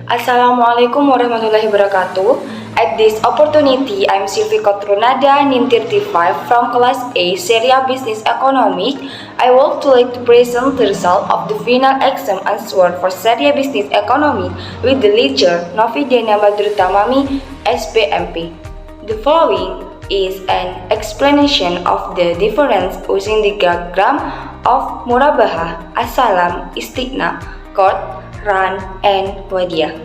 Assalamualaikum warahmatullahi wabarakatuh. At this opportunity, I'm Silvi Kotrunada, NIM 35 from Class A, Seria Business Economics. I would like to present the result of the final exam answer for Seria Business Economics with the lecturer Novidena Badrutamami, SPMP. The following is an explanation of the difference using the diagram of Murabahah, Asalam, Istighna, Qard, Ran, and Wadiyah.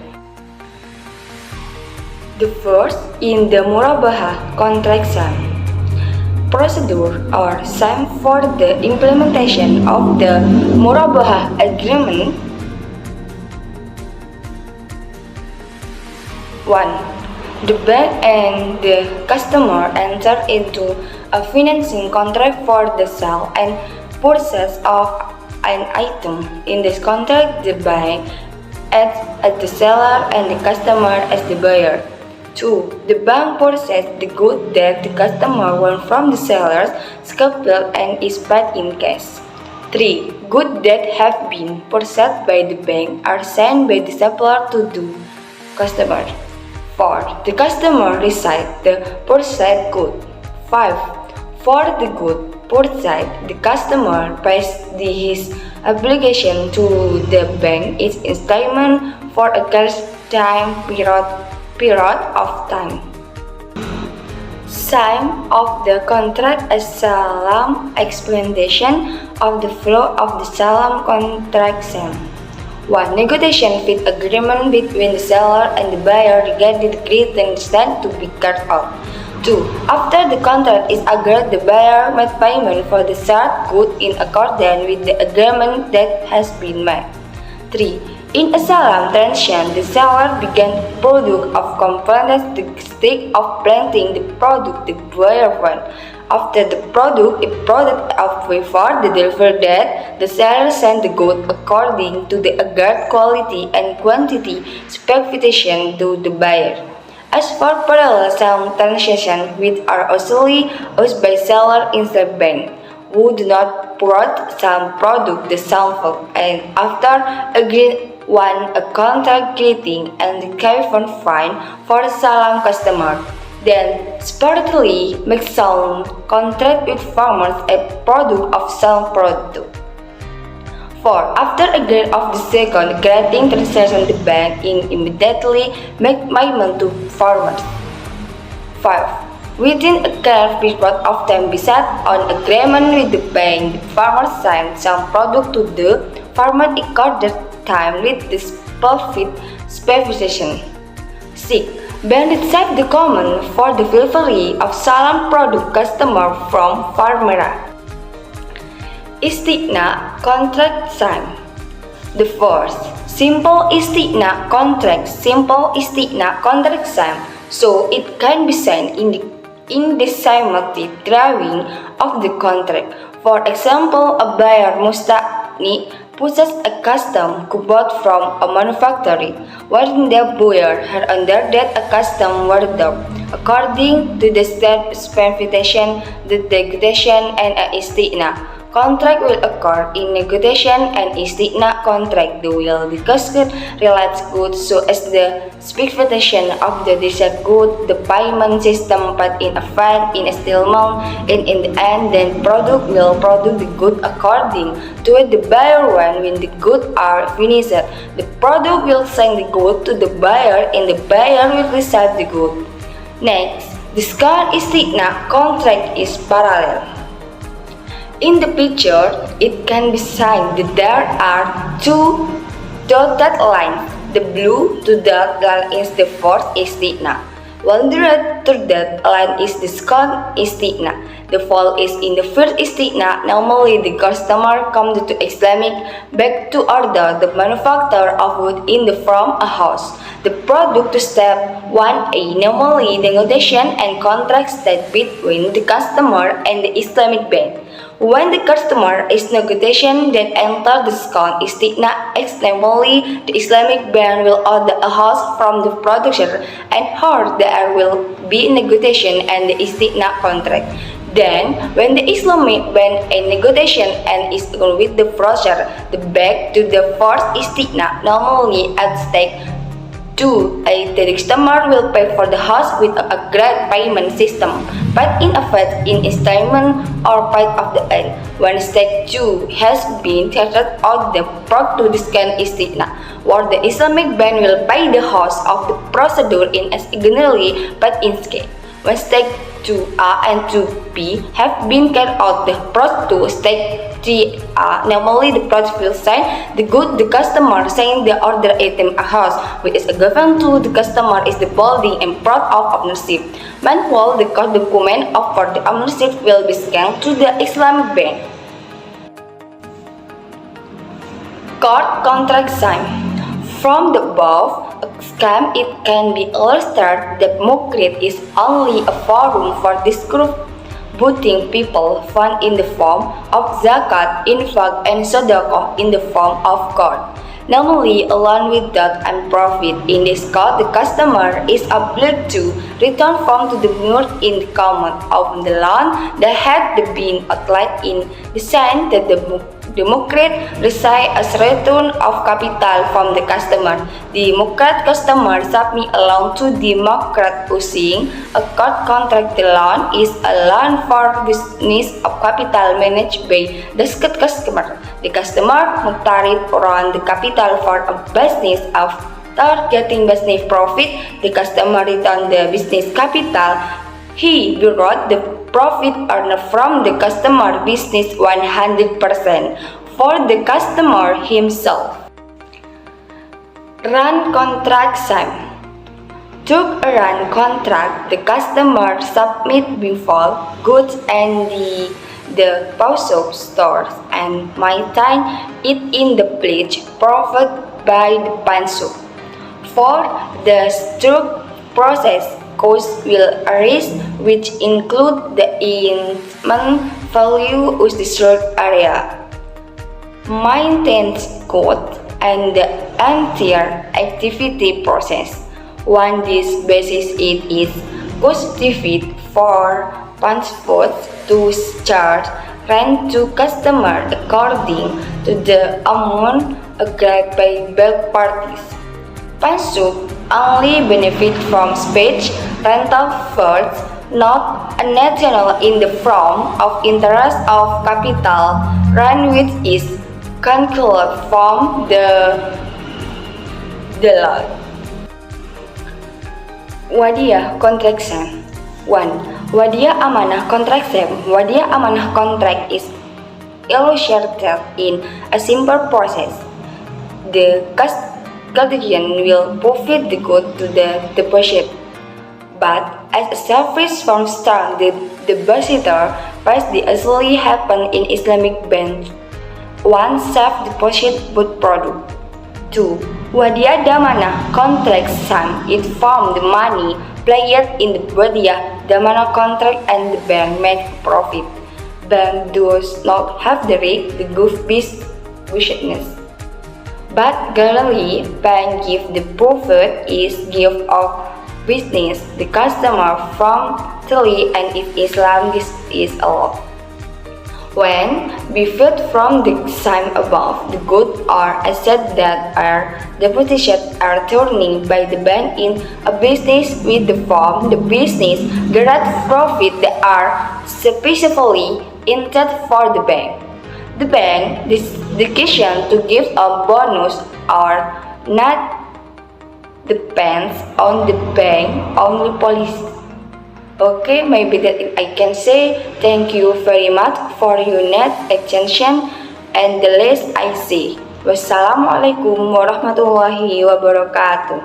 The first in the Murabahah contract sum. Procedure or sum for the implementation of the Murabahah agreement. 1. The bank and the customer enter into a financing contract for the sale and purchase of an item. In this contract, the bank acts as the seller and the customer as the buyer. 2. The bank purchases the goods that the customer wants from the seller's capital and is paid in cash. 3. Goods that have been purchased by the bank are sent by the seller to the customer. 4. The customer receives the purchased good. 5. For the good purchased, the customer pays his obligation to the bank its installment for a period of time. Sum of the contract As-Salam explanation of the flow of the Salam contract sum. 1. Negotiation with agreement between the seller and the buyer regarding the credit stand to be carried out. 2. After the contract is agreed, the buyer made payment for the sold good in accordance with the agreement that has been made. 3. In a Salam transaction, the seller began product of components the stake of planting the product the buyer wants. After the product of before the delivery date, the seller sent the good according to the agreed quality and quantity specification to the buyer. As for parallel Salam transactions, which are usually used by seller instead bank, who do not provide some product the sample, and after agreeing on a contract creating and the carbon fine for the Salam customer, then separately make some contract with farmers a product of Salam product. 4. After agreement of the second granting transaction, the bank immediately make payment to farmers. 5. Within a clear period of time based on agreement with the bank, the farmer sends some product to the farmer according time with this profit specification. 6. Bank receives the command for the delivery of Salam product customer from farmer. Istighna contract sum. The first, simple Istighna contract sum, so it can be signed in the simultaneous drawing of the contract. For example, a buyer musta'ni purchases a custom cupboard from a manufacturer, while the buyer had ordered that a custom wardrobe. According to the specification, the negotiation and a Istighna contract will occur. In negotiation and Istighna contract, they will discuss related goods so as the specification of the desired good, the payment system paid in advance, in installment, and in the end, then product will produce the good according to what the buyer wants. When the goods are finished, the product will send the good to the buyer and the buyer will receive the good. Next, the second Istighna contract is parallel. In the picture, it can be seen that there are two dotted lines. The blue dotted line is the first Istighna, while the red dotted line is the second Istighna. The fall is in the first Istighna. Normally, the customer comes to Islamic back to order the manufacturer of wood from a house. The product to step 1A. Normally, the negotiation and contract step between the customer and the Islamic bank. When the customer is negotiation that enter the second Istighna, namely the Islamic bank will order a house from the producer and her there will be negotiation and the Istighna contract. Then, when the Islamic bank a negotiation and is with the producer, the back to the first Istighna normally at stake The customer will pay for the house with a great payment system, paid in advance, in installment, or paid at the end. When step 2 has been carried out, the approach to discount istigna, where the Islamic bank will pay the house of the procedure in as generally paid in scale. When step 2A and 2B have been carried out, the approach to step 3A, namely the approach will sign the good the customer saying the order item a house, which is given to the customer is the building and plot of ownership. Meanwhile, the court document of for the ownership will be scanned to the Islamic bank. Court contract sign. From the above scheme, it can be illustrated that Mukrid is only a forum for distributing people fund in the form of zakat, infaq, and sadaqah in the form of gold, namely a loan without and profit. In this case, the customer is obliged to return funds to the mur in the common of the loan that had been outlined in the sign that the Mukrid receive as return of capital from the customer. The Mukrid customer submit a loan to the Mukrid using a court contract. The loan is a loan for business of capital managed by the customer. The customer muktarid run the capital for a business after getting business profit. The customer return the business capital. He wrote the profit earned from the customer business 100% for the customer himself. Run contract sign. Took a run contract, the customer submit before goods and the POS stores and maintain it in the pledge provided by the PANSO. For the stroke process, costs will arise, which include the investment value of the stored area, maintenance cost, and the entire activity process. On this basis, it is justified for PANSO to charge rent to customer according to the amount agreed by both parties. PANSO only benefit from space rental first, not a national in the form of interest of capital rent, which is calculated from the law. Wadiyah contraction. 1. Wadiyah amanah contraction. Wadiyah amanah contract is illustrated in a simple process. The custodian will provide the good to the deposit, but as a service from start, the depositor pays the usually happen in Islamic bank. 1. Safe deposit both product. 2. Wadiyah damanah contract sum. It form the money played in the wadiyah damanah contract and the bank make profit. Bank does not have the right to give business, but generally bank give the profit is gift of business the customer from Tilly, and if Islam this is allowed. When benefited from the sum above, the goods or assets that are deposited are turning by the bank in a business with the form the business generate profit that are specifically intended for the bank. The bank decision to give a bonus or not depends on the bank only policy. Okay, maybe that I can say. Thank you very much for your net attention, and the last I say. Wassalamualaikum warahmatullahi wabarakatuh.